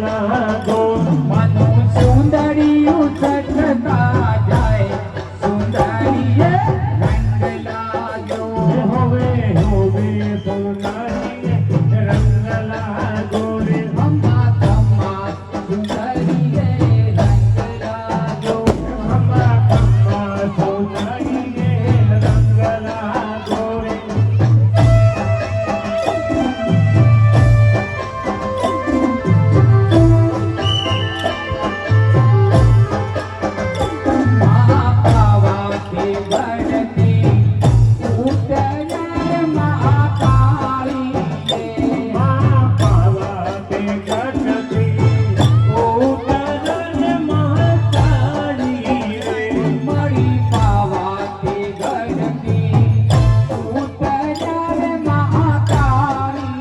लागो मनो सुंदरी उठता जाए सुंदरी रंग लागो होवे होवे सुंदरी रंग लागो रे अम्मा कम्मा सुंदरी रंग लागो अम्मा कम्मा सुंदरी रंग लागो रे महापावाती बढ़ती उतरे महाकाली पावाते गणती उतरन महाकाली रे मरी पावाती बढ़ती उतरे महाकाली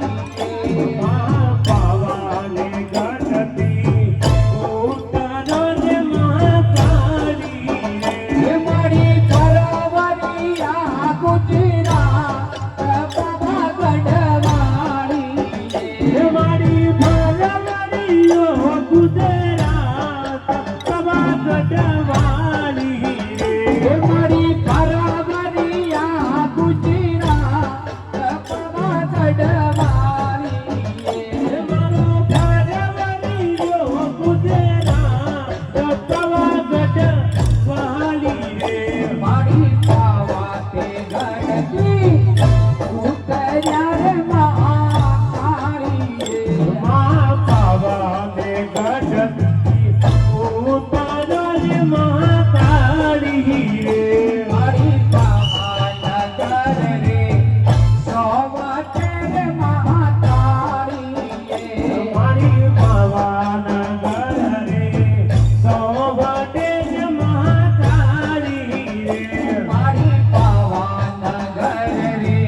पावाने गणती उतरन महाकाली रे ये मरी करवरिया गुजरात बाबा गढ़वाली मारी भरवरियो गुजरात सभा गढ़वाली रे ये मरी करवरिया गुजरात बाबा गढ़वाली मारो भरवरियो गुजरात सभा गढ़वाली रे मारी पावाते गढ़ती उतर्या रे महाकाली पावाने गणती उतरन महाकाली रे मारी पावा नगर रे सोवते रे महाकाली मारी पावान गरे सोवटे महाकाली रे मारी पावा नगर रे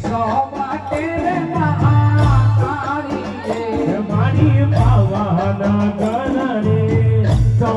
सोवते रे महाकाली मारी पावान गरे सो